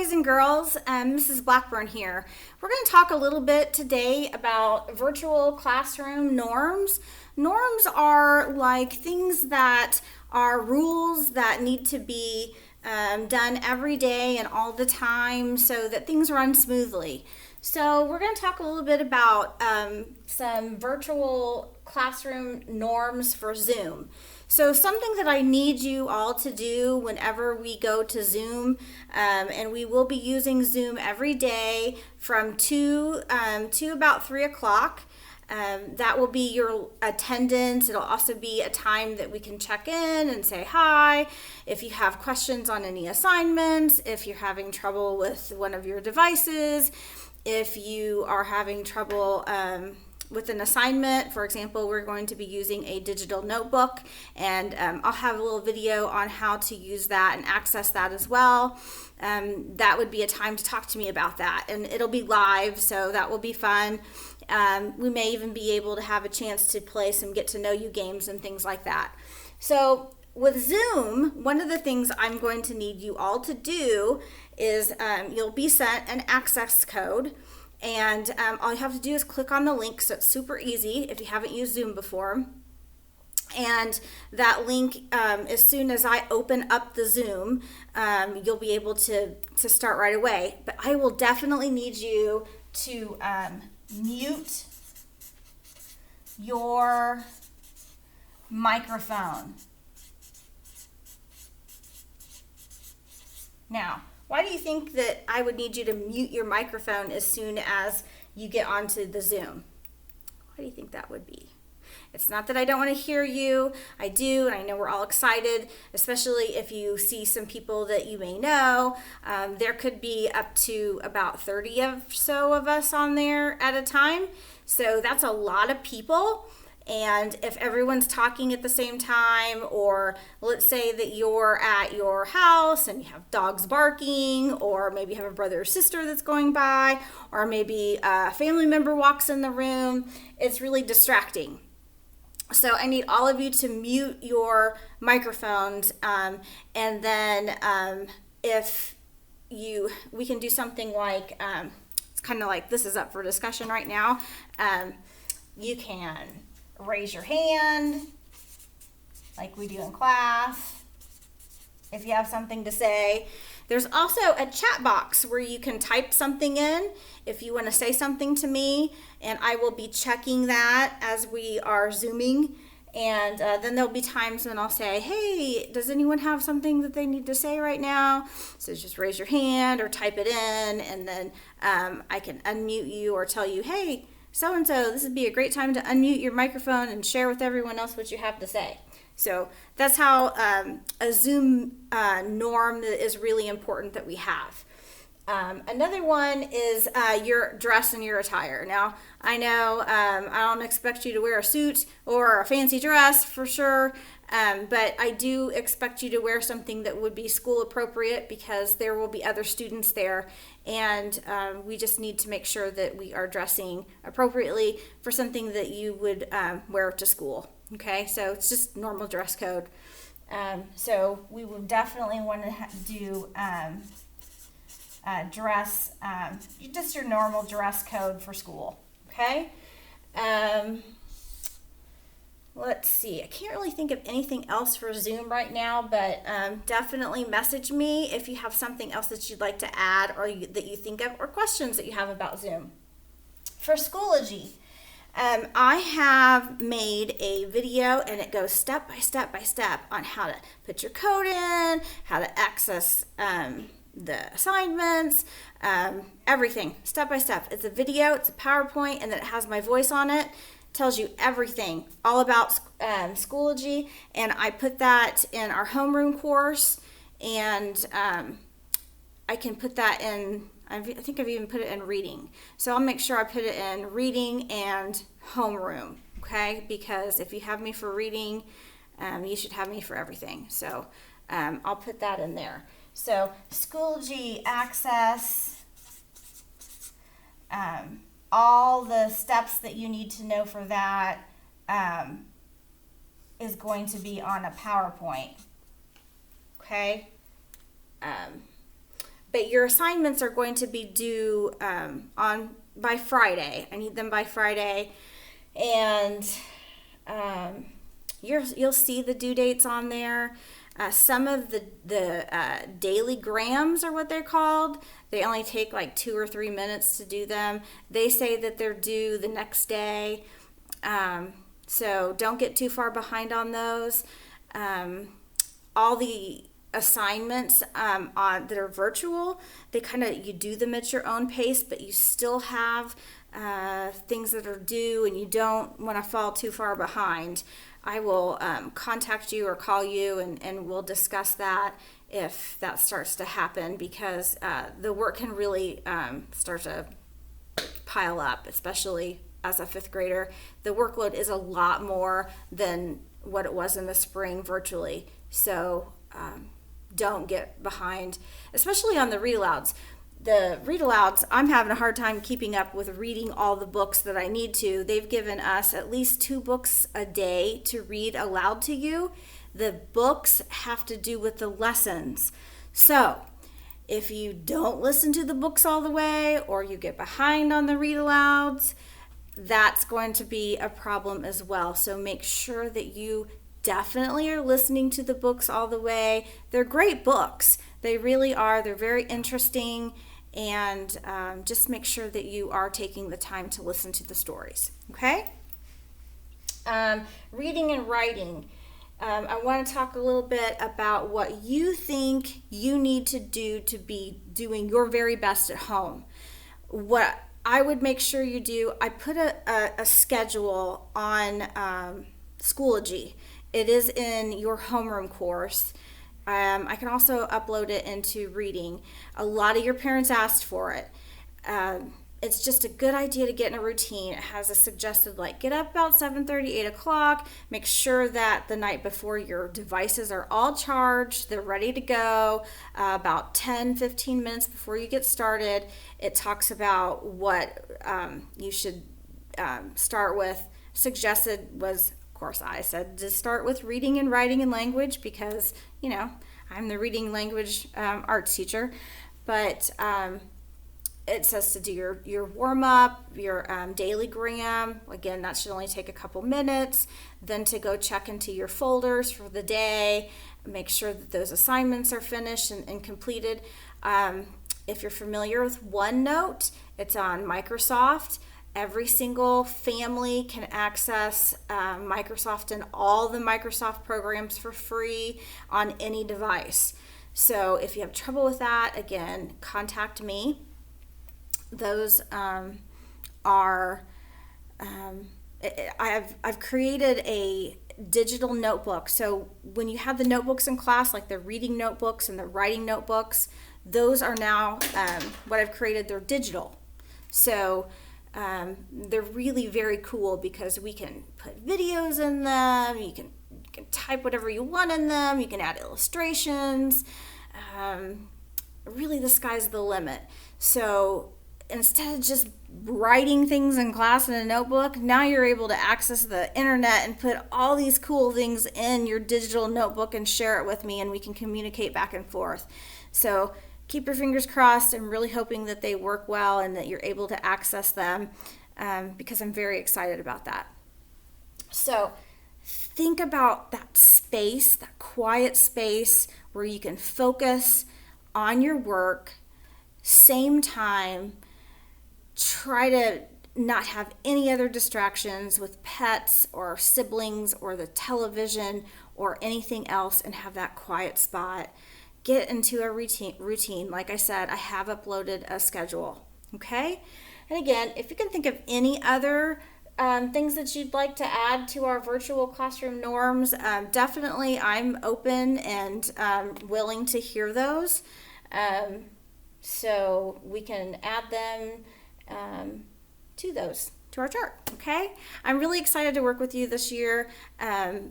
boys and girls. Mrs. Blackburn here. We're going to talk a little bit today about virtual classroom norms. Norms are like things that are rules that need to be done every day and all the time so that things run smoothly. So we're going to talk a little bit about some virtual classroom norms for Zoom. So something that I need you all to do whenever we go to Zoom, and we will be using Zoom every day from 2 to about 3 o'clock. That will be your attendance. It'll also be a time that we can check in and say hi. If you have questions on any assignments, if you're having trouble with one of your devices, if you are having trouble with an assignment. For example, we're going to be using a digital notebook, and I'll have a little video on how to use that and access that as well. That would be a time to talk to me about that, and it'll be live, so that will be fun. We may even be able to have a chance to play some get to know you games and things like that. So with Zoom, one of the things I'm going to need you all to do is you'll be sent an access code. And all you have to do is click on the link, so it's super easy if you haven't used Zoom before. And that link, as soon as I open up the Zoom, you'll be able to start right away. But I will definitely need you to mute your microphone. Now, why do you think that I would need you to mute your microphone as soon as you get onto the Zoom? Why do you think that would be? It's not that I don't want to hear you. I do, and I know we're all excited, especially if you see some people that you may know. There could be up to about 30 or so of us on there at a time. So that's a lot of people. And if everyone's talking at the same time, or let's say that you're at your house and you have dogs barking, or maybe you have a brother or sister that's going by, or maybe a family member walks in the room, it's really distracting. So I need all of you to mute your microphones, and then we can do something like, it's kind of like this is up for discussion right now. You can raise your hand like we do in class if you have something to say. There's also a chat box where you can type something in if you want to say something to me, and I will be checking that as we are Zooming. And then there'll be times when I'll say, hey, does anyone have something that they need to say right now? So just raise your hand or type it in, and then I can unmute you or tell you, hey, so-and-so, this would be a great time to unmute your microphone and share with everyone else what you have to say. So that's how a Zoom norm that is really important that we have. Another one is your dress and your attire. Now, I know I don't expect you to wear a suit or a fancy dress for sure, but I do expect you to wear something that would be school appropriate because there will be other students there, and we just need to make sure that we are dressing appropriately for something that you would wear to school. Okay, so it's just normal dress code. So we would definitely want to do dress, just your normal dress code for school. Okay. Let's see. I can't really think of anything else for Zoom right now, but definitely message me if you have something else that you'd like to add or that you think of, or questions that you have about Zoom. For Schoology, I have made a video, and it goes step by step by step on how to put your code in, how to access the assignments, everything step by step. It's a video, it's a PowerPoint, and then it has my voice on it. Tells you everything all about Schoology, and I put that in our homeroom course, and I can put that in, I think I've even put it in reading. So I'll make sure I put it in reading and homeroom, okay? Because if you have me for reading, you should have me for everything. So I'll put that in there. So Schoology access, all the steps that you need to know for that is going to be on a PowerPoint. Okay? but your assignments are going to be due by Friday. I need them by Friday, and you'll see the due dates on there. Some of the daily grams are what they're called. They only take like 2 or 3 minutes to do them. They say that they're due the next day. So don't get too far behind on those. All the assignments that are virtual, you do them at your own pace, but you still have things that are due, and you don't want to fall too far behind. I will contact you or call you, and we'll discuss that if that starts to happen, because the work can really start to pile up, especially as a 5th grader. The workload is a lot more than what it was in the spring virtually. So don't get behind, especially on the read-alouds. The read-alouds, I'm having a hard time keeping up with reading all the books that I need to. They've given us at least 2 books a day to read aloud to you. The books have to do with the lessons. So if you don't listen to the books all the way, or you get behind on the read-alouds, that's going to be a problem as well. So make sure that you definitely are listening to the books all the way. They're great books. They really are. They're very interesting. And just make sure that you are taking the time to listen to the stories. Okay? Reading and writing. I want to talk a little bit about what you think you need to do to be doing your very best at home. What I would make sure you do, I put a schedule on Schoology. It is in your homeroom course. I can also upload it into reading. A lot of your parents asked for it. It's just a good idea to get in a routine. It has a suggested, get up about 7:30, 8 o'clock. Make sure that the night before your devices are all charged. They're ready to go. About 10, 15 minutes before you get started, it talks about what you should start with. Suggested was, of course, I said to start with reading and writing and language because, I'm the reading language arts teacher. But it says to do your warm-up, your daily gram. Again, that should only take a couple minutes. Then to go check into your folders for the day. Make sure that those assignments are finished and completed. If you're familiar with OneNote, it's on Microsoft. Every single family can access Microsoft and all the Microsoft programs for free on any device. So if you have trouble with that, again, contact me. Those I've created a digital notebook. So when you have the notebooks in class, like the reading notebooks and the writing notebooks, those are now what I've created. They're digital. So they're really very cool because we can put videos in them. You can type whatever you want in them. You can add illustrations. Really, the sky's the limit. So instead of just writing things in class in a notebook, now you're able to access the internet and put all these cool things in your digital notebook and share it with me, and we can communicate back and forth. So keep your fingers crossed. I'm really hoping that they work well and that you're able to access them because I'm very excited about that. So think about that space, that quiet space where you can focus on your work, same time. Try to not have any other distractions with pets or siblings or the television or anything else, and have that quiet spot. Get into a routine. Like I said, I have uploaded a schedule. Okay? And again, if you can think of any other things that you'd like to add to our virtual classroom norms, definitely I'm open and willing to hear those. So we can add them to our chart. Okay, I'm really excited to work with you this year.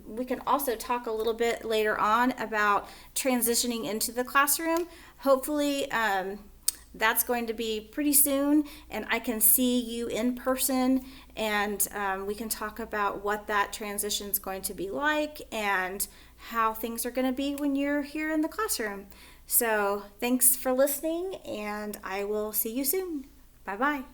We can also talk a little bit later on about transitioning into the classroom. Hopefully that's going to be pretty soon, and I can see you in person, and we can talk about what that transition is going to be like and how things are going to be when you're here in the classroom. So thanks for listening, and I will see you soon. Bye-bye.